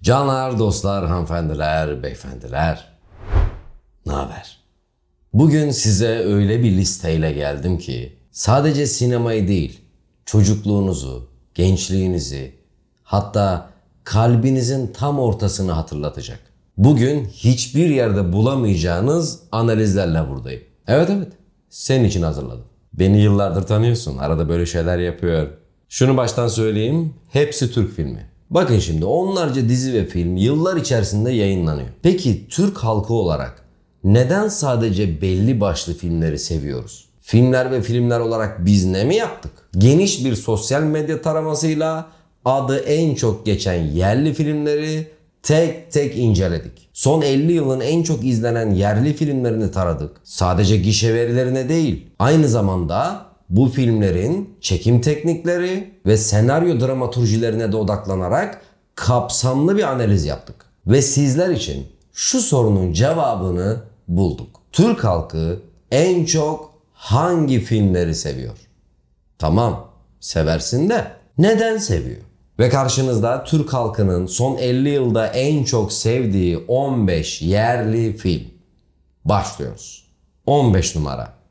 Canlar, dostlar, hanımefendiler, beyefendiler. Ne haber? Bugün size öyle bir listeyle geldim ki sadece sinemayı değil, çocukluğunuzu, gençliğinizi, hatta kalbinizin tam ortasını hatırlatacak. Bugün hiçbir yerde bulamayacağınız analizlerle buradayım. Evet, senin için hazırladım. Beni yıllardır tanıyorsun, arada böyle şeyler yapıyorum. Şunu baştan söyleyeyim, hepsi Türk filmi. Bakın şimdi onlarca dizi ve film yıllar içerisinde yayınlanıyor. Peki Türk halkı olarak neden sadece belli başlı filmleri seviyoruz? Filmler ve filmler olarak biz ne mi yaptık? Geniş bir sosyal medya taramasıyla adı en çok geçen yerli filmleri tek tek inceledik. Son 50 yılın en çok izlenen yerli filmlerini taradık. Sadece gişe verilerine değil, aynı zamanda bu filmlerin çekim teknikleri ve senaryo dramaturjilerine de odaklanarak kapsamlı bir analiz yaptık. Ve sizler için şu sorunun cevabını bulduk. Türk halkı en çok hangi filmleri seviyor? Tamam, seversin de neden seviyor? Ve karşınızda Türk halkının son 50 yılda en çok sevdiği 15 yerli film. Başlıyoruz. 15 numara.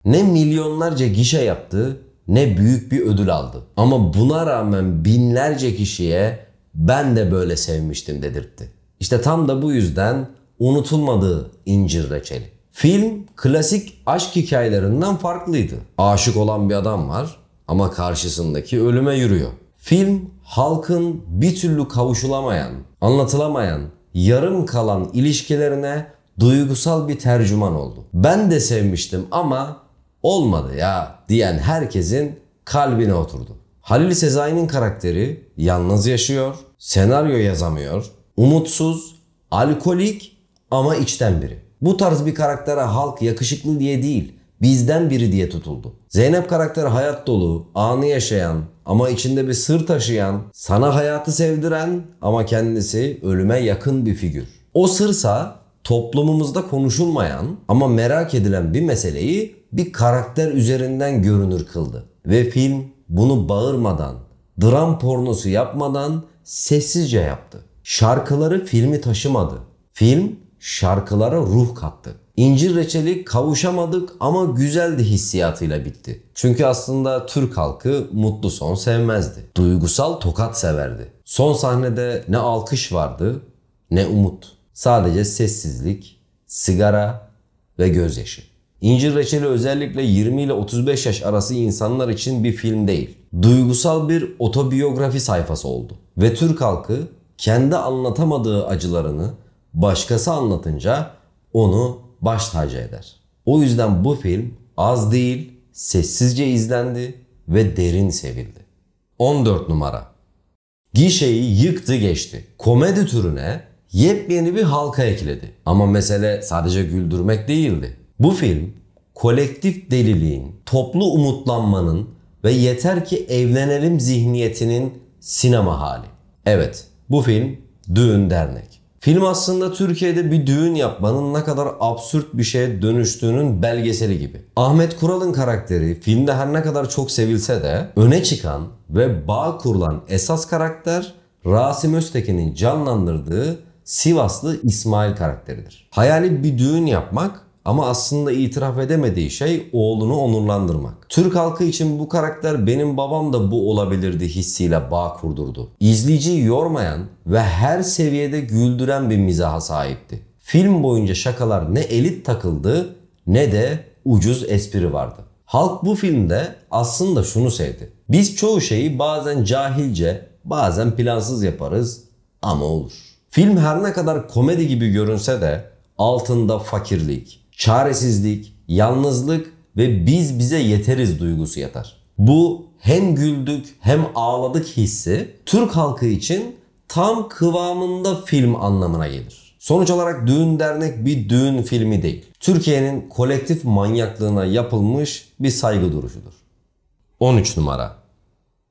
Ne milyonlarca gişe yaptı, ne büyük bir ödül aldı. Ama buna rağmen binlerce kişiye ben de böyle sevmiştim dedirtti. İşte tam da bu yüzden unutulmadığı İncir Reçeli. Film klasik aşk hikayelerinden farklıydı. Aşık olan bir adam var ama karşısındaki ölüme yürüyor. Film halkın bir türlü kavuşulamayan, anlatılamayan, yarım kalan ilişkilerine duygusal bir tercüman oldu. Ben de sevmiştim ama olmadı ya diyen herkesin kalbine oturdu. Halil Sezai'nin karakteri yalnız yaşıyor, senaryo yazamıyor, umutsuz, alkolik ama içten biri. Bu tarz bir karaktere halk yakışıklı diye değil, bizden biri diye tutuldu. Zeynep karakteri hayat dolu, anı yaşayan ama içinde bir sır taşıyan, sana hayatı sevdiren ama kendisi ölüme yakın bir figür. O sırsa toplumumuzda konuşulmayan ama merak edilen bir meseleyi bir karakter üzerinden görünür kıldı. Ve film bunu bağırmadan, dram pornosu yapmadan sessizce yaptı. Şarkıları filmi taşımadı. Film şarkılara ruh kattı. İncir Reçeli kavuşamadık ama güzeldi hissiyatıyla bitti. Çünkü aslında Türk halkı mutlu son sevmezdi. Duygusal tokat severdi. Son sahnede ne alkış vardı ne umut. Sadece sessizlik, sigara ve gözyaşı. İncir Reçeli özellikle 20 ile 35 yaş arası insanlar için bir film değil. Duygusal bir otobiyografi sayfası oldu. Ve Türk halkı kendi anlatamadığı acılarını başkası anlatınca onu baş tacı eder. O yüzden bu film az değil, sessizce izlendi ve derin sevildi. 14 numara. Gişeyi yıktı geçti. Komedi türüne yepyeni bir halka ekledi. Ama mesele sadece güldürmek değildi. Bu film kolektif deliliğin, toplu umutlanmanın ve yeter ki evlenelim zihniyetinin sinema hali. Evet, bu film Düğün Dernek. Film aslında Türkiye'de bir düğün yapmanın ne kadar absürt bir şeye dönüştüğünün belgeseli gibi. Ahmet Kural'ın karakteri filmde her ne kadar çok sevilse de öne çıkan ve bağ kurulan esas karakter Rasim Öztekin'in canlandırdığı Sivaslı İsmail karakteridir. Hayali bir düğün yapmak ama aslında itiraf edemediği şey oğlunu onurlandırmak. Türk halkı için bu karakter benim babam da bu olabilirdi hissiyle bağ kurdurdu. İzleyiciyi yormayan ve her seviyede güldüren bir mizaha sahipti. Film boyunca şakalar ne elit takıldı ne de ucuz espri vardı. Halk bu filmde aslında şunu sevdi. Biz çoğu şeyi bazen cahilce, bazen plansız yaparız ama olur. Film her ne kadar komedi gibi görünse de altında fakirlik, çaresizlik, yalnızlık ve biz bize yeteriz duygusu yatar. Bu hem güldük hem ağladık hissi Türk halkı için tam kıvamında film anlamına gelir. Sonuç olarak Düğün Dernek bir düğün filmi değil. Türkiye'nin kolektif manyaklığına yapılmış bir saygı duruşudur. 13 numara.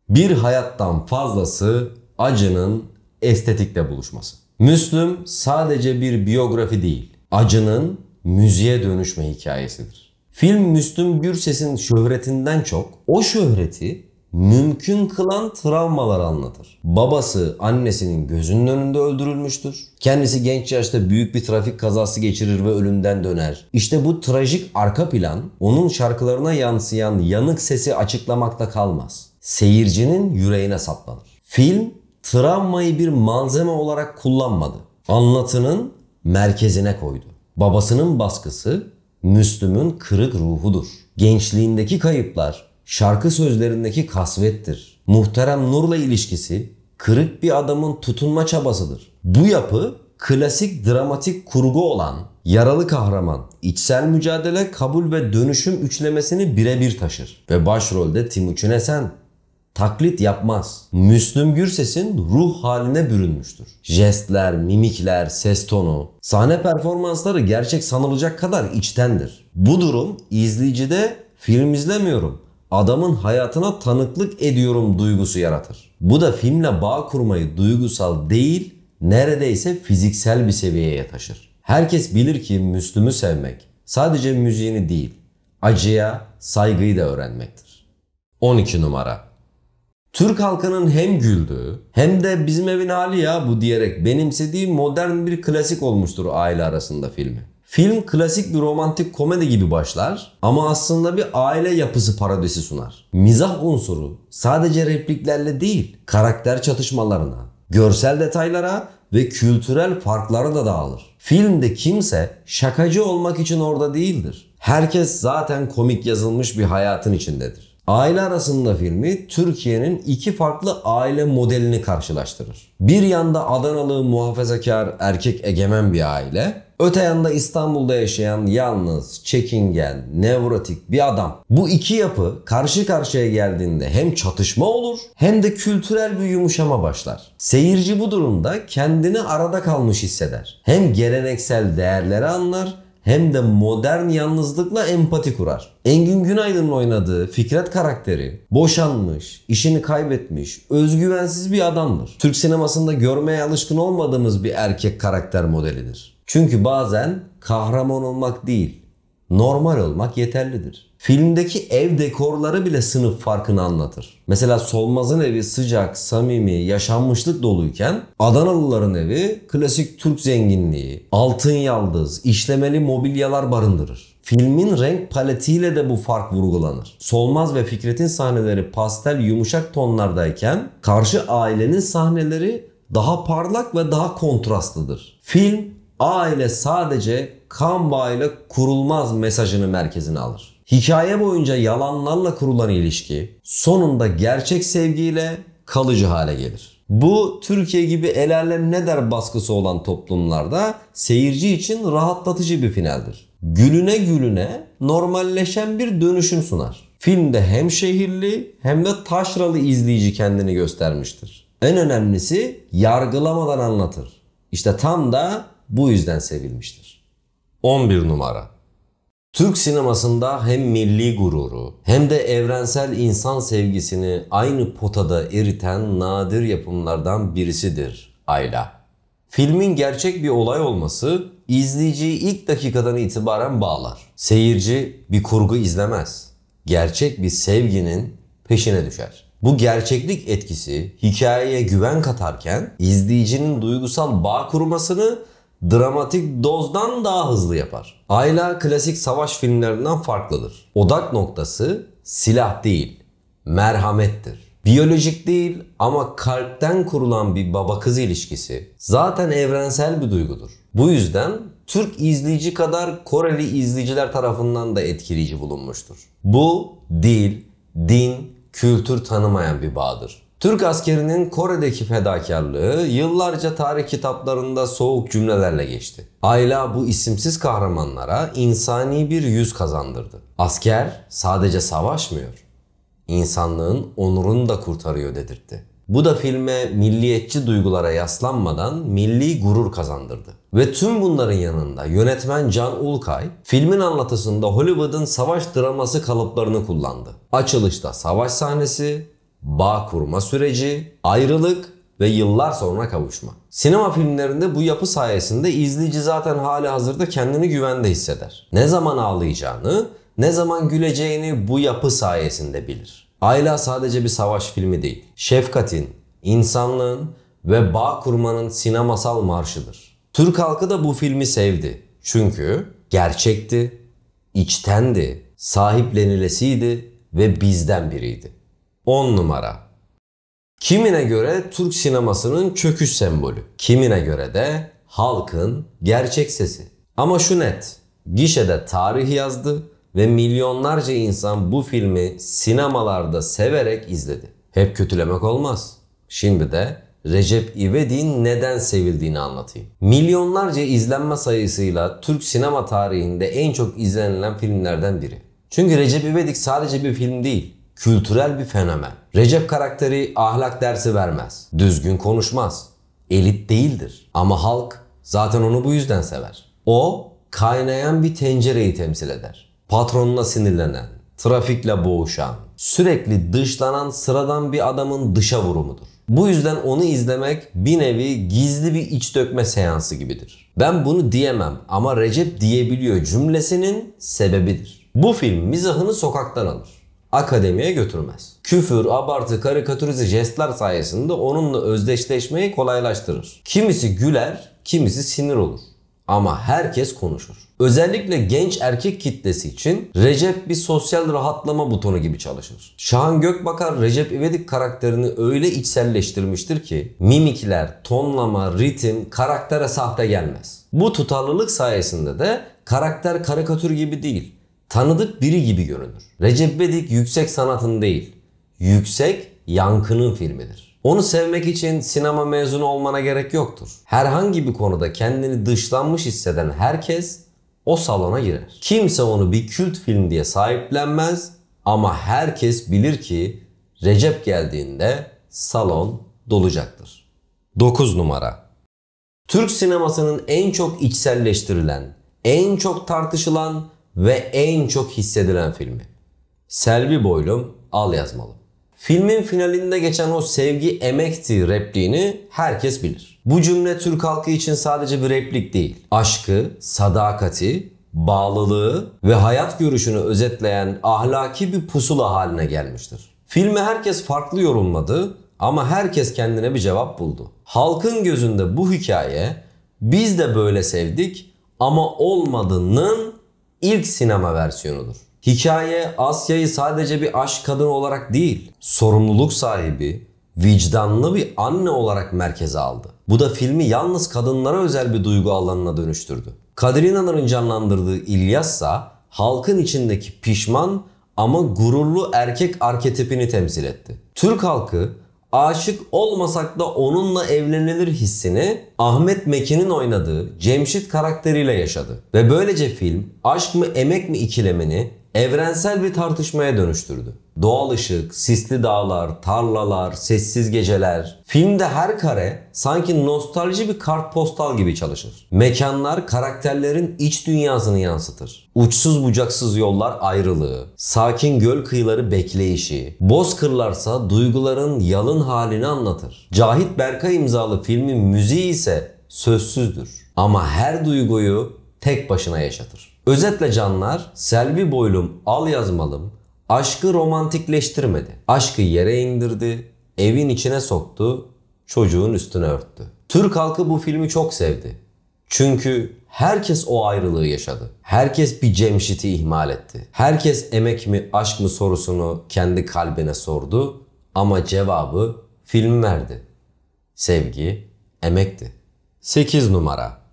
Bir hayattan fazlası acının estetikle buluşması. Müslüm sadece bir biyografi değil, acının müziğe dönüşme hikayesidir. Film Müslüm Gürses'in şöhretinden çok o şöhreti mümkün kılan travmalar anlatır. Babası annesinin gözünün önünde öldürülmüştür. Kendisi genç yaşta büyük bir trafik kazası geçirir ve ölümden döner. İşte bu trajik arka plan onun şarkılarına yansıyan yanık sesi açıklamakta kalmaz. Seyircinin yüreğine saplanır. Film travmayı bir malzeme olarak kullanmadı. Anlatının merkezine koydu. Babasının baskısı Müslüm'ün kırık ruhudur. Gençliğindeki kayıplar şarkı sözlerindeki kasvettir. Muhterem Nur'la ilişkisi kırık bir adamın tutunma çabasıdır. Bu yapı klasik dramatik kurgu olan yaralı kahraman, içsel mücadele, kabul ve dönüşüm üçlemesini birebir taşır. Ve başrolde Timuçin Esen taklit yapmaz. Müslüm Gürses'in ruh haline bürünmüştür. Jestler, mimikler, ses tonu, sahne performansları gerçek sanılacak kadar içtendir. Bu durum izleyicide film izlemiyorum, adamın hayatına tanıklık ediyorum duygusu yaratır. Bu da filmle bağ kurmayı duygusal değil, neredeyse fiziksel bir seviyeye taşır. Herkes bilir ki Müslüm'ü sevmek sadece müziğini değil, acıya saygıyı da öğrenmektir. 12 numara. Türk halkının hem güldüğü hem de bizim evin hali ya bu diyerek benimsediği modern bir klasik olmuştur aile arasında filmi. Film klasik bir romantik komedi gibi başlar ama aslında bir aile yapısı parodisi sunar. Mizah unsuru sadece repliklerle değil, karakter çatışmalarına, görsel detaylara ve kültürel farklara da dağılır. Filmde kimse şakacı olmak için orada değildir. Herkes zaten komik yazılmış bir hayatın içindedir. Aile arasında filmi Türkiye'nin iki farklı aile modelini karşılaştırır. Bir yanda Adanalı muhafazakar erkek egemen bir aile, öte yanda İstanbul'da yaşayan yalnız, çekingen, nevrotik bir adam. Bu iki yapı karşı karşıya geldiğinde hem çatışma olur hem de kültürel bir yumuşama başlar. Seyirci bu durumda kendini arada kalmış hisseder. Hem geleneksel değerleri anlar hem de modern yalnızlıkla empati kurar. Engin Günaydın'ın oynadığı Fikret karakteri boşanmış, işini kaybetmiş, özgüvensiz bir adamdır. Türk sinemasında görmeye alışkın olmadığımız bir erkek karakter modelidir. Çünkü bazen kahraman olmak değil, normal olmak yeterlidir. Filmdeki ev dekorları bile sınıf farkını anlatır. Mesela Solmaz'ın evi sıcak, samimi, yaşanmışlık doluyken Adanalıların evi klasik Türk zenginliği, altın yaldız, işlemeli mobilyalar barındırır. Filmin renk paletiyle de bu fark vurgulanır. Solmaz ve Fikret'in sahneleri pastel yumuşak tonlardayken karşı ailenin sahneleri daha parlak ve daha kontrastlıdır. Film aile sadece kan bağıyla kurulmaz mesajını merkezine alır. Hikaye boyunca yalanlarla kurulan ilişki sonunda gerçek sevgiyle kalıcı hale gelir. Bu Türkiye gibi el alem ne der baskısı olan toplumlarda seyirci için rahatlatıcı bir finaldir. Gülüne gülüne normalleşen bir dönüşüm sunar. Filmde hem şehirli hem de taşralı izleyici kendini göstermiştir. En önemlisi yargılamadan anlatır. İşte tam da bu yüzden sevilmiştir. 11 numara. Türk sinemasında hem milli gururu hem de evrensel insan sevgisini aynı potada eriten nadir yapımlardan birisidir Ayla. Filmin gerçek bir olay olması izleyiciyi ilk dakikadan itibaren bağlar. Seyirci bir kurgu izlemez. Gerçek bir sevginin peşine düşer. Bu gerçeklik etkisi hikayeye güven katarken izleyicinin duygusal bağ kurmasını dramatik dozdan daha hızlı yapar. Ayla klasik savaş filmlerinden farklıdır. Odak noktası silah değil, merhamettir. Biyolojik değil ama kalpten kurulan bir baba kız ilişkisi zaten evrensel bir duygudur. Bu yüzden Türk izleyici kadar Koreli izleyiciler tarafından da etkileyici bulunmuştur. Bu dil, din, kültür tanımayan bir bağdır. Türk askerinin Kore'deki fedakarlığı yıllarca tarih kitaplarında soğuk cümlelerle geçti. Ayla bu isimsiz kahramanlara insani bir yüz kazandırdı. Asker sadece savaşmıyor, insanlığın onurunu da kurtarıyor dedirtti. Bu da filme milliyetçi duygulara yaslanmadan milli gurur kazandırdı. Ve tüm bunların yanında yönetmen Can Ulkay, filmin anlatısında Hollywood'un savaş draması kalıplarını kullandı. Açılışta savaş sahnesi, bağ kurma süreci, ayrılık ve yıllar sonra kavuşma. Sinema filmlerinde bu yapı sayesinde izleyici zaten hali hazırda kendini güvende hisseder. Ne zaman ağlayacağını, ne zaman güleceğini bu yapı sayesinde bilir. Ayla sadece bir savaş filmi değil. Şefkatin, insanlığın ve bağ kurmanın sinemasal marşıdır. Türk halkı da bu filmi sevdi. Çünkü gerçekti, içtendi, sahiplenilesiydi ve bizden biriydi. 10 numara. Kimine göre Türk sinemasının çöküş sembolü. Kimine göre de halkın gerçek sesi. Ama şu net, gişede tarih yazdı ve milyonlarca insan bu filmi sinemalarda severek izledi. Hep kötülemek olmaz. Şimdi de Recep İvedik'in neden sevildiğini anlatayım. Milyonlarca izlenme sayısıyla Türk sinema tarihinde en çok izlenilen filmlerden biri. Çünkü Recep İvedik sadece bir film değil, kültürel bir fenomen. Recep karakteri ahlak dersi vermez, düzgün konuşmaz, elit değildir. Ama halk zaten onu bu yüzden sever. O, kaynayan bir tencereyi temsil eder. Patronuna sinirlenen, trafikle boğuşan, sürekli dışlanan sıradan bir adamın dışa vurumudur. Bu yüzden onu izlemek bir nevi gizli bir iç dökme seansı gibidir. Ben bunu diyemem ama Recep diyebiliyor cümlesinin sebebidir. Bu film mizahını sokaktan alır. Akademiye götürmez. Küfür, abartı, karikatürize jestler sayesinde onunla özdeşleşmeyi kolaylaştırır. Kimisi güler, kimisi sinir olur. Ama herkes konuşur. Özellikle genç erkek kitlesi için Recep bir sosyal rahatlama butonu gibi çalışır. Şahan Gökbakar Recep İvedik karakterini öyle içselleştirmiştir ki mimikler, tonlama, ritim karaktere sahte gelmez. Bu tutarlılık sayesinde de karakter karikatür gibi değil, tanıdık biri gibi görünür. Recep İvedik yüksek sanatın değil, yüksek yankının filmidir. Onu sevmek için sinema mezunu olmana gerek yoktur. Herhangi bir konuda kendini dışlanmış hisseden herkes o salona girer. Kimse onu bir kült film diye sahiplenmez ama herkes bilir ki Recep geldiğinde salon dolacaktır. 9 numara. Türk sinemasının en çok içselleştirilen, en çok tartışılan ve en çok hissedilen filmi. Selvi Boylum, Al Yazmalım. Filmin finalinde geçen o sevgi emekti repliğini herkes bilir. Bu cümle Türk halkı için sadece bir replik değil. Aşkı, sadakati, bağlılığı ve hayat görüşünü özetleyen ahlaki bir pusula haline gelmiştir. Filmi herkes farklı yorumladı ama herkes kendine bir cevap buldu. Halkın gözünde bu hikaye biz de böyle sevdik ama olmadığının ilk sinema versiyonudur. Hikaye Asya'yı sadece bir aşk kadını olarak değil, sorumluluk sahibi, vicdanlı bir anne olarak merkeze aldı. Bu da filmi yalnız kadınlara özel bir duygu alanına dönüştürdü. Kadir İnanır'ın canlandırdığı İlyas'sa halkın içindeki pişman ama gururlu erkek arketipini temsil etti. Türk halkı aşık olmasak da onunla evlenilir hissini Ahmet Mekin'in oynadığı Cemşit karakteriyle yaşadı. Ve böylece film aşk mı emek mi ikilemini evrensel bir tartışmaya dönüştürdü. Doğal ışık, sisli dağlar, tarlalar, sessiz geceler. Filmde her kare sanki nostalji bir kartpostal gibi çalışır. Mekanlar karakterlerin iç dünyasını yansıtır. Uçsuz bucaksız yollar ayrılığı, sakin göl kıyıları bekleyişi, bozkırlarsa duyguların yalın halini anlatır. Cahit Berkay imzalı filmin müziği ise sözsüzdür. Ama her duyguyu tek başına yaşatır. Özetle canlar, Selvi Boylum Al Yazmalım aşkı romantikleştirmedi. Aşkı yere indirdi, evin içine soktu, çocuğun üstüne örttü. Türk halkı bu filmi çok sevdi. Çünkü herkes o ayrılığı yaşadı. Herkes bir Cemşit'i ihmal etti. Herkes emek mi aşk mı sorusunu kendi kalbine sordu ama cevabı film verdi. Sevgi emekti. 8 numara.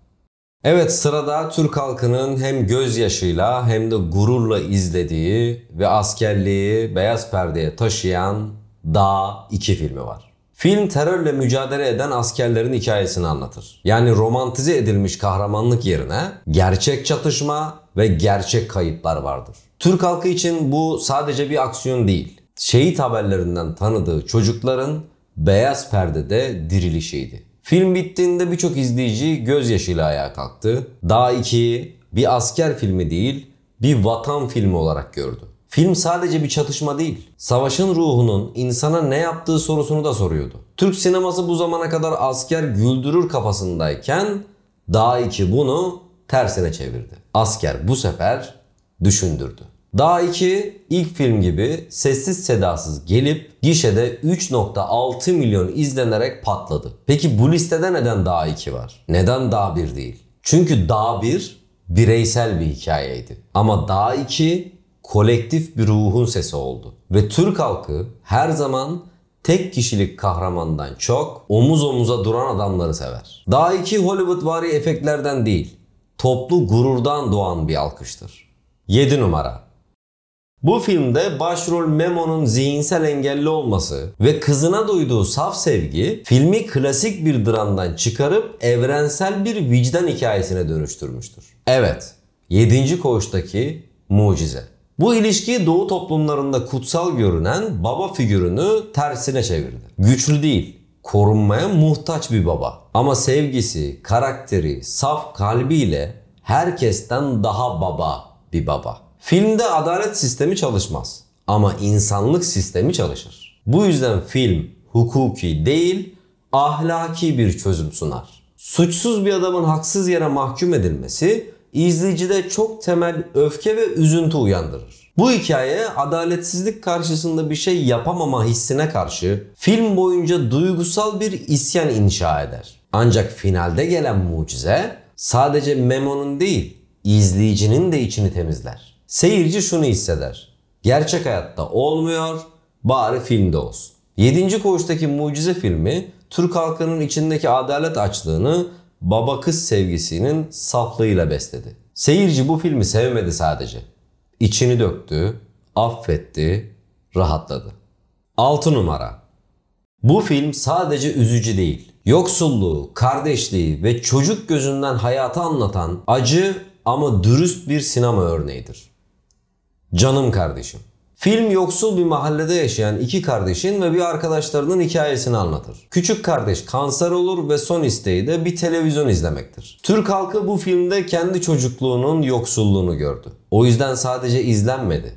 Evet, sırada Türk halkının hem gözyaşıyla hem de gururla izlediği ve askerliği beyaz perdeye taşıyan Dağ 2 filmi var. Film terörle mücadele eden askerlerin hikayesini anlatır. Yani romantize edilmiş kahramanlık yerine gerçek çatışma ve gerçek kayıplar vardır. Türk halkı için bu sadece bir aksiyon değil. Şehit haberlerinden tanıdığı çocukların beyaz perdede dirilişiydi. Film bittiğinde birçok izleyici gözyaşıyla ayağa kalktı. Dağ 2'yi bir asker filmi değil, bir vatan filmi olarak gördü. Film sadece bir çatışma değil, savaşın ruhunun insana ne yaptığı sorusunu da soruyordu. Türk sineması bu zamana kadar asker güldürür kafasındayken Dağ 2 bunu tersine çevirdi. Asker bu sefer düşündürdü. Dağ 2 ilk film gibi sessiz sedasız gelip gişede 3.6 milyon izlenerek patladı. Peki bu listede neden Dağ 2 var? Neden Dağ 1 değil? Çünkü Dağ 1 bireysel bir hikayeydi. Ama Dağ 2 kolektif bir ruhun sesi oldu. Ve Türk halkı her zaman tek kişilik kahramandan çok omuz omuza duran adamları sever. Dağ 2 Hollywoodvari efektlerden değil, toplu gururdan doğan bir alkıştır. 7 numara. Bu filmde başrol Memo'nun zihinsel engelli olması ve kızına duyduğu saf sevgi filmi klasik bir dramdan çıkarıp evrensel bir vicdan hikayesine dönüştürmüştür. Evet, 7. Koğuştaki mucize. Bu ilişki Doğu toplumlarında kutsal görünen baba figürünü tersine çevirdi. Güçlü değil, korunmaya muhtaç bir baba. Ama sevgisi, karakteri, saf kalbiyle herkesten daha baba bir baba. Filmde adalet sistemi çalışmaz ama insanlık sistemi çalışır. Bu yüzden film hukuki değil, ahlaki bir çözüm sunar. Suçsuz bir adamın haksız yere mahkum edilmesi izleyicide çok temel öfke ve üzüntü uyandırır. Bu hikaye adaletsizlik karşısında bir şey yapamama hissine karşı film boyunca duygusal bir isyan inşa eder. Ancak finalde gelen mucize sadece Memo'nun değil, izleyicinin de içini temizler. Seyirci şunu hisseder: gerçek hayatta olmuyor, bari filmde olsun. 7. Koğuştaki mucize filmi Türk halkının içindeki adalet açlığını baba kız sevgisinin saflığıyla besledi. Seyirci bu filmi sevmedi sadece. İçini döktü, affetti, rahatladı. 6 numara. Bu film sadece üzücü değil. Yoksulluğu, kardeşliği ve çocuk gözünden hayatı anlatan acı ama dürüst bir sinema örneğidir. Canım kardeşim. Film yoksul bir mahallede yaşayan iki kardeşin ve bir arkadaşlarının hikayesini anlatır. Küçük kardeş kanser olur ve son isteği de bir televizyon izlemektir. Türk halkı bu filmde kendi çocukluğunun yoksulluğunu gördü. O yüzden sadece izlenmedi,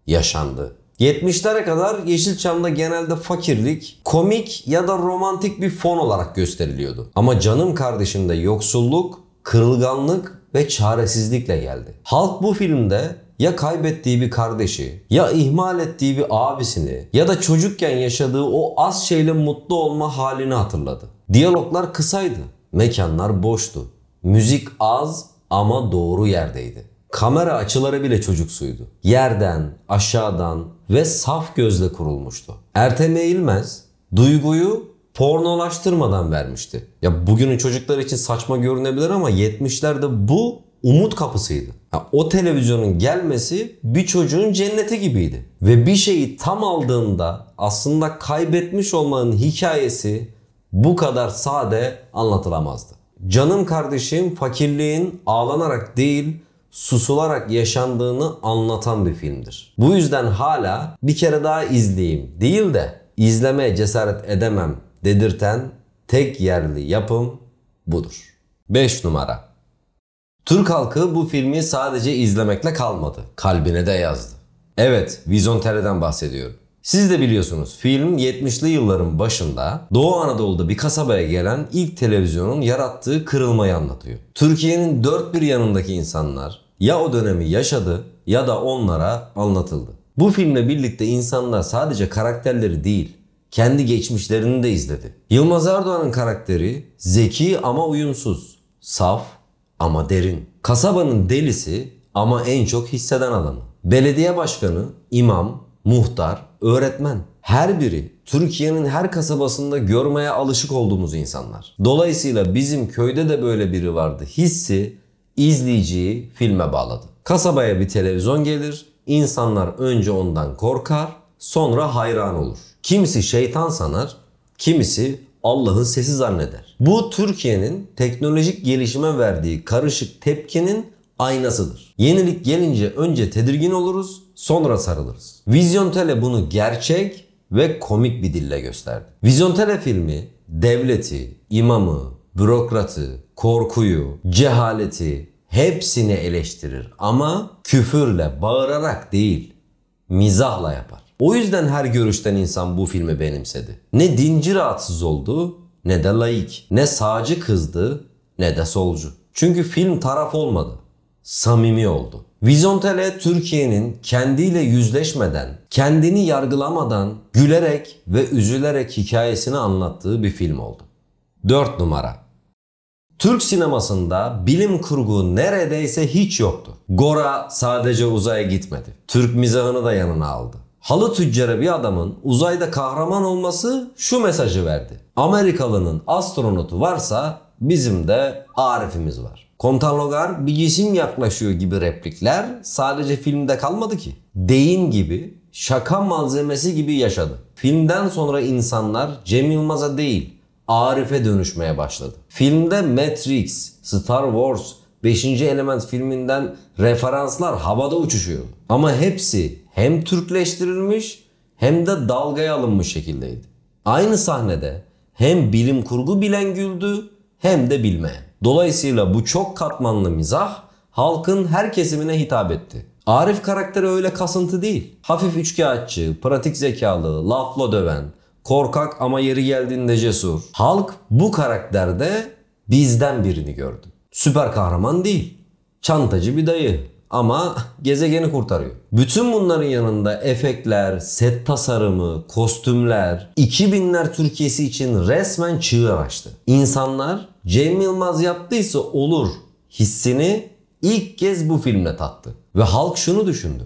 yaşandı. 70'lere kadar Yeşilçam'da genelde fakirlik, komik ya da romantik bir fon olarak gösteriliyordu. Ama Canım Kardeşim'de yoksulluk, kırılganlık ve çaresizlikle geldi. Halk bu filmde ya kaybettiği bir kardeşi, ya ihmal ettiği bir abisini ya da çocukken yaşadığı o az şeyle mutlu olma halini hatırladı. Diyaloglar kısaydı, mekanlar boştu, müzik az ama doğru yerdeydi. Kamera açıları bile çocuksuydu. Yerden, aşağıdan ve saf gözle kurulmuştu. Ertem Eğilmez duyguyu pornolaştırmadan vermişti. Ya bugünün çocuklar için saçma görünebilir ama 70'lerde bu umut kapısıydı. O televizyonun gelmesi bir çocuğun cenneti gibiydi. Ve bir şeyi tam aldığında aslında kaybetmiş olmanın hikayesi bu kadar sade anlatılamazdı. Canım Kardeşim fakirliğin ağlanarak değil, susularak yaşandığını anlatan bir filmdir. Bu yüzden hala bir kere daha izleyeyim değil de izlemeye cesaret edemem dedirten tek yerli yapım budur. 5 numara. Türk halkı bu filmi sadece izlemekle kalmadı. Kalbine de yazdı. Evet, Vizontele'den bahsediyorum. Siz de biliyorsunuz film 70'li yılların başında Doğu Anadolu'da bir kasabaya gelen ilk televizyonun yarattığı kırılmayı anlatıyor. Türkiye'nin dört bir yanındaki insanlar ya o dönemi yaşadı ya da onlara anlatıldı. Bu filmle birlikte insanlar sadece karakterleri değil, kendi geçmişlerini de izledi. Yılmaz Erdoğan'ın karakteri zeki ama uyumsuz, saf ama derin. Kasabanın delisi ama en çok hisseden adamı. Belediye başkanı, imam, muhtar, öğretmen. Her biri Türkiye'nin her kasabasında görmeye alışık olduğumuz insanlar. Dolayısıyla bizim köyde de böyle biri vardı hissi izleyiciyi filme bağladı. Kasabaya bir televizyon gelir, insanlar önce ondan korkar, sonra hayran olur. Kimisi şeytan sanar, kimisi Allah'ın sesi zanneder. Bu Türkiye'nin teknolojik gelişime verdiği karışık tepkinin aynasıdır. Yenilik gelince önce tedirgin oluruz, sonra sarılırız. Vizontele bunu gerçek ve komik bir dille gösterdi. Vizontele filmi devleti, imamı, bürokratı, korkuyu, cehaleti hepsini eleştirir ama küfürle, bağırarak değil, mizahla yapar. O yüzden her görüşten insan bu filmi benimsedi. Ne dinci rahatsız oldu, ne de laik. Ne sağcı kızdı, ne de solcu. Çünkü film taraf olmadı, samimi oldu. Vizontele Türkiye'nin kendiyle yüzleşmeden, kendini yargılamadan, gülerek ve üzülerek hikayesini anlattığı bir film oldu. 4 numara. Türk sinemasında bilim kurgu neredeyse hiç yoktu. Gora sadece uzaya gitmedi. Türk mizahını da yanına aldı. Halı tüccarı bir adamın uzayda kahraman olması şu mesajı verdi: Amerikalının astronotu varsa bizim de Arif'imiz var. Komutan Logar bir cisim yaklaşıyor gibi replikler sadece filmde kalmadı ki. Deyim gibi, şaka malzemesi gibi yaşadı. Filmden sonra insanlar Cem Yılmaz'a değil, Arif'e dönüşmeye başladı. Filmde Matrix, Star Wars, 5. Element filminden referanslar havada uçuşuyor. Ama hepsi hem Türkleştirilmiş hem de dalgaya alınmış şekildeydi. Aynı sahnede hem bilim kurgu bilen güldü hem de bilmeyen. Dolayısıyla bu çok katmanlı mizah halkın her kesimine hitap etti. Arif karakteri öyle kasıntı değil. Hafif üçkağıtçı, pratik zekalı, lafla döven, korkak ama yeri geldiğinde cesur. Halk bu karakterde bizden birini gördü. Süper kahraman değil. Çantacı bir dayı ama gezegeni kurtarıyor. Bütün bunların yanında efektler, set tasarımı, kostümler 2000'ler Türkiye'si için resmen çığır açtı. İnsanlar Cem Yılmaz yaptıysa olur hissini ilk kez bu filmle tattı. Ve halk şunu düşündü: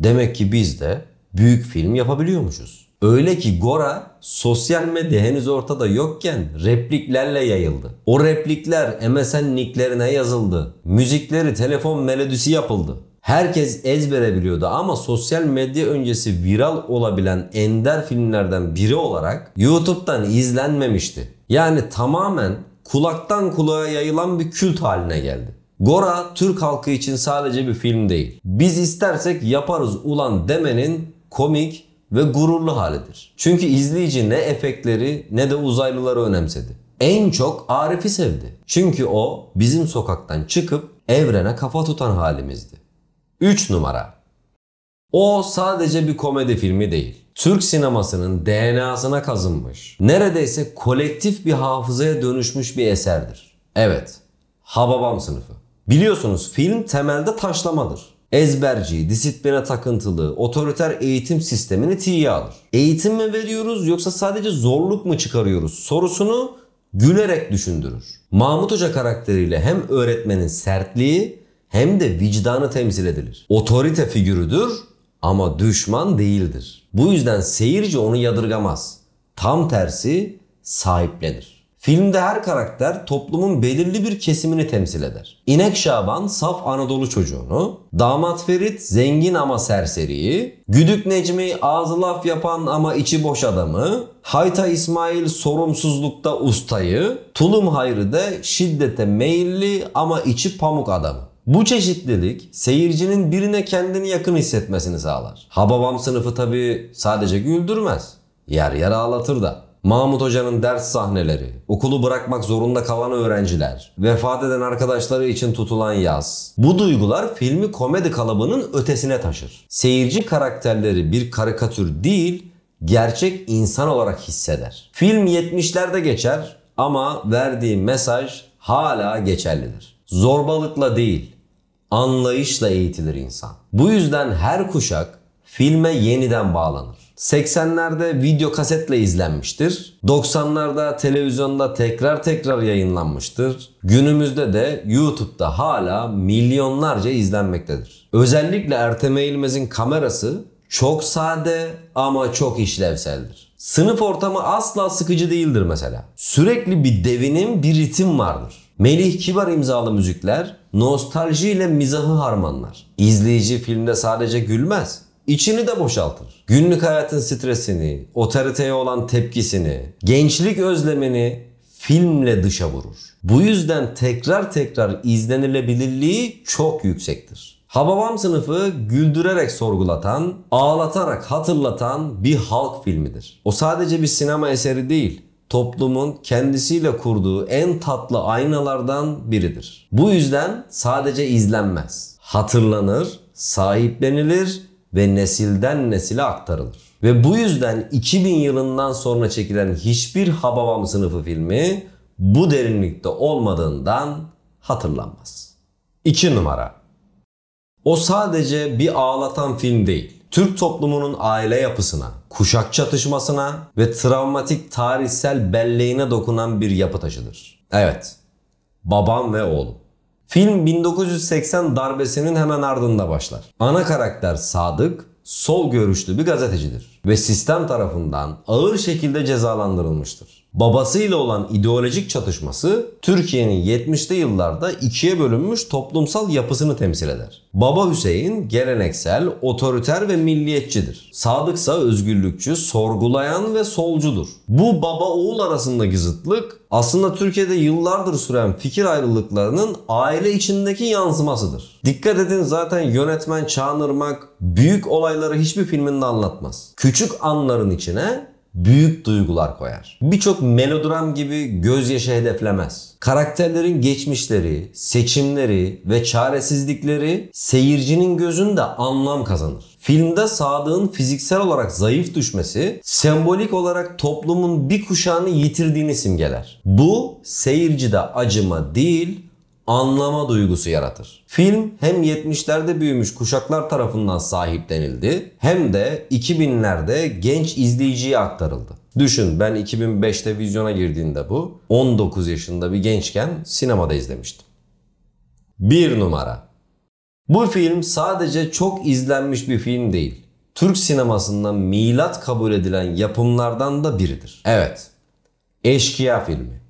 demek ki biz de büyük film yapabiliyormuşuz. Öyle ki Gora sosyal medya henüz ortada yokken repliklerle yayıldı. O replikler MSN nicklerine yazıldı. Müzikleri telefon melodisi yapıldı. Herkes ezbere biliyordu ama sosyal medya öncesi viral olabilen ender filmlerden biri olarak YouTube'dan izlenmemişti. Yani tamamen kulaktan kulağa yayılan bir kült haline geldi. Gora Türk halkı için sadece bir film değil. Biz istersek yaparız ulan demenin komik ve gururlu halidir. Çünkü izleyici ne efektleri ne de uzaylıları önemsedi. En çok Arif'i sevdi. Çünkü o bizim sokaktan çıkıp evrene kafa tutan halimizdi. 3 numara. O sadece bir komedi filmi değil. Türk sinemasının DNA'sına kazınmış, neredeyse kolektif bir hafızaya dönüşmüş bir eserdir. Evet, Hababam Sınıfı. Biliyorsunuz film temelde taşlamadır. Ezberci, disipline takıntılı, otoriter eğitim sistemini tiye alır. Eğitim mi veriyoruz yoksa sadece zorluk mu çıkarıyoruz sorusunu gülerek düşündürür. Mahmut Hoca karakteriyle hem öğretmenin sertliği hem de vicdanı temsil edilir. Otorite figürüdür ama düşman değildir. Bu yüzden seyirci onu yadırgamaz. Tam tersi sahiplenir. Filmde her karakter toplumun belirli bir kesimini temsil eder. İnek Şaban saf Anadolu çocuğunu, Damat Ferit zengin ama serseriyi, Güdük Necmi ağzı laf yapan ama içi boş adamı, Hayta İsmail sorumsuzlukta ustayı, Tulum Hayri de şiddete meyilli ama içi pamuk adamı. Bu çeşitlilik seyircinin birine kendini yakın hissetmesini sağlar. Hababam Sınıfı tabii sadece güldürmez, yer yer ağlatır da. Mahmut Hoca'nın ders sahneleri, okulu bırakmak zorunda kalan öğrenciler, vefat eden arkadaşları için tutulan yas. Bu duygular filmi komedi kalıbının ötesine taşır. Seyirci karakterleri bir karikatür değil, gerçek insan olarak hisseder. Film 70'lerde geçer ama verdiği mesaj hala geçerlidir. Zorbalıkla değil, anlayışla eğitilir insan. Bu yüzden her kuşak filme yeniden bağlanır. 80'lerde video kasetle izlenmiştir. 90'larda televizyonda tekrar yayınlanmıştır. Günümüzde de YouTube'da hala milyonlarca izlenmektedir. Özellikle Ertem Eğilmez'in kamerası çok sade ama çok işlevseldir. Sınıf ortamı asla sıkıcı değildir mesela. Sürekli bir devinim, bir ritim vardır. Melih Kibar imzalı müzikler nostaljiyle mizahı harmanlar. İzleyici filmde sadece gülmez, İçini de boşaltır. Günlük hayatın stresini, otoriteye olan tepkisini, gençlik özlemini filmle dışa vurur. Bu yüzden tekrar izlenilebilirliği çok yüksektir. Hababam Sınıfı güldürerek sorgulatan, ağlatarak hatırlatan bir halk filmidir. O sadece bir sinema eseri değil, toplumun kendisiyle kurduğu en tatlı aynalardan biridir. Bu yüzden sadece izlenmez, hatırlanır, sahiplenilir ve nesilden nesile aktarılır. Ve bu yüzden 2000 yılından sonra çekilen hiçbir Hababam Sınıfı filmi bu derinlikte olmadığından hatırlanmaz. 2 numara. O sadece bir ağlatan film değil. Türk toplumunun aile yapısına, kuşak çatışmasına ve travmatik tarihsel belleğine dokunan bir yapı taşıdır. Evet, Babam ve Oğlum. Film 1980 darbesinin hemen ardında başlar. Ana karakter Sadık, sol görüşlü bir gazetecidir ve sistem tarafından ağır şekilde cezalandırılmıştır. Babasıyla olan ideolojik çatışması Türkiye'nin 70'li yıllarda ikiye bölünmüş toplumsal yapısını temsil eder. Baba Hüseyin geleneksel, otoriter ve milliyetçidir. Sadıksa özgürlükçü, sorgulayan ve solcudur. Bu baba oğul arasındaki zıtlık aslında Türkiye'de yıllardır süren fikir ayrılıklarının aile içindeki yansımasıdır. Dikkat edin, zaten yönetmen Çağınırmak büyük olayları hiçbir filminde anlatmaz. Küçük anların içine büyük duygular koyar. Birçok melodram gibi gözyaşı hedeflemez. Karakterlerin geçmişleri, seçimleri ve çaresizlikleri seyircinin gözünde anlam kazanır. Filmde Sadık'ın fiziksel olarak zayıf düşmesi, sembolik olarak toplumun bir kuşağını yitirdiğini simgeler. Bu seyircide acıma değil, anlama duygusu yaratır. Film hem 70'lerde büyümüş kuşaklar tarafından sahiplenildi hem de 2000'lerde genç izleyiciye aktarıldı. Düşün, ben 2005'te vizyona girdiğinde 19 yaşında bir gençken sinemada izlemiştim. 1 numara. Bu film sadece çok izlenmiş bir film değil. Türk sinemasından milat kabul edilen yapımlardan da biridir. Evet, Eşkıya filmi.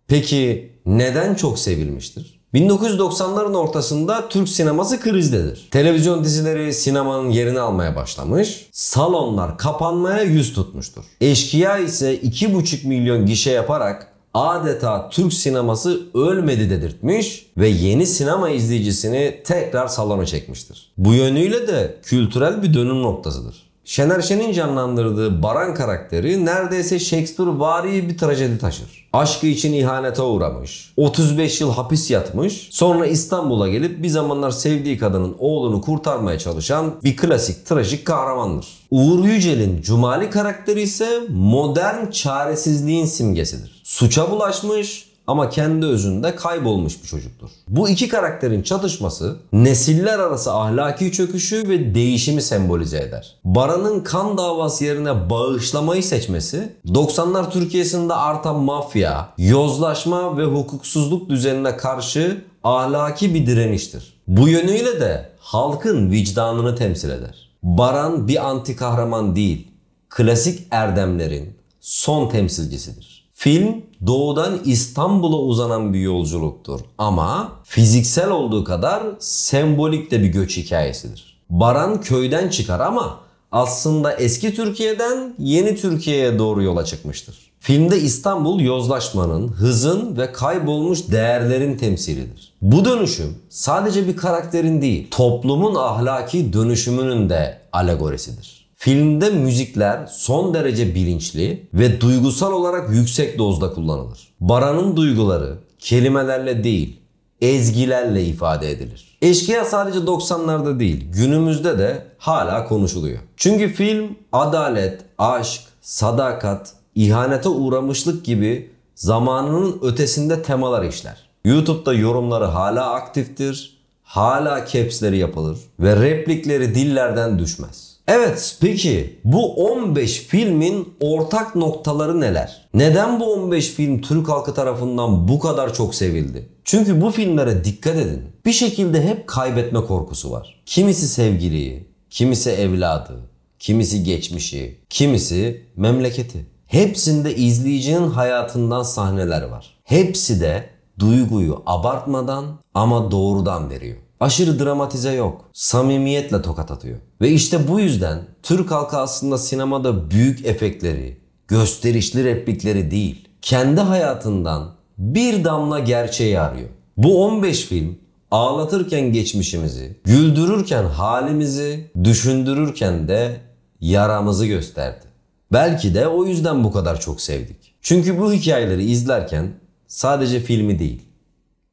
Peki neden çok sevilmiştir? 1990'ların ortasında Türk sineması krizdedir. Televizyon dizileri sinemanın yerini almaya başlamış, salonlar kapanmaya yüz tutmuştur. Eşkıya ise 2,5 milyon gişe yaparak adeta Türk sineması ölmedi dedirtmiş ve yeni sinema izleyicisini tekrar salona çekmiştir. Bu yönüyle de kültürel bir dönüm noktasıdır. Şener Şen'in canlandırdığı Baran karakteri neredeyse Shakespearevari bir trajedi taşır. Aşkı için ihanete uğramış, 35 yıl hapis yatmış, sonra İstanbul'a gelip bir zamanlar sevdiği kadının oğlunu kurtarmaya çalışan bir klasik trajik kahramandır. Uğur Yücel'in Cumali karakteri ise modern çaresizliğin simgesidir. Suça bulaşmış ama kendi özünde kaybolmuş bir çocuktur. Bu iki karakterin çatışması nesiller arası ahlaki çöküşü ve değişimi sembolize eder. Baran'ın kan davası yerine bağışlamayı seçmesi 90'lar Türkiye'sinde artan mafya, yozlaşma ve hukuksuzluk düzenine karşı ahlaki bir direniştir. Bu yönüyle de halkın vicdanını temsil eder. Baran bir anti kahraman değil, klasik erdemlerin son temsilcisidir. Film doğudan İstanbul'a uzanan bir yolculuktur ama fiziksel olduğu kadar sembolik de bir göç hikayesidir. Baran köyden çıkar ama aslında eski Türkiye'den yeni Türkiye'ye doğru yola çıkmıştır. Filmde İstanbul yozlaşmanın, hızın ve kaybolmuş değerlerin temsilidir. Bu dönüşüm sadece bir karakterin değil, toplumun ahlaki dönüşümünün de alegorisidir. Filmde müzikler son derece bilinçli ve duygusal olarak yüksek dozda kullanılır. Baran'ın duyguları kelimelerle değil, ezgilerle ifade edilir. Eşkıya sadece 90'larda değil, günümüzde de hala konuşuluyor. Çünkü film adalet, aşk, sadakat, ihanete uğramışlık gibi zamanının ötesinde temalar işler. YouTube'da yorumları hala aktiftir, hala caps'leri yapılır ve replikleri dillerden düşmez. Evet, peki bu 15 filmin ortak noktaları neler? Neden bu 15 film Türk halkı tarafından bu kadar çok sevildi? Çünkü bu filmlere dikkat edin. Bir şekilde hep kaybetme korkusu var. Kimisi sevgiliyi, kimisi evladı, kimisi geçmişi, kimisi memleketi. Hepsinde izleyicinin hayatından sahneler var. Hepsi de duyguyu abartmadan ama doğrudan veriyor. Aşırı dramatize yok. Samimiyetle tokat atıyor. Ve işte bu yüzden Türk halkı aslında sinemada büyük efektleri, gösterişli replikleri değil, kendi hayatından bir damla gerçeği arıyor. Bu 15 film ağlatırken geçmişimizi, güldürürken halimizi, düşündürürken de yaramızı gösterdi. Belki de o yüzden bu kadar çok sevdik. Çünkü bu hikayeleri izlerken sadece filmi değil,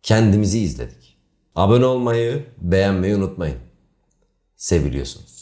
kendimizi izledik. Abone olmayı, beğenmeyi unutmayın. Seviliyorsunuz.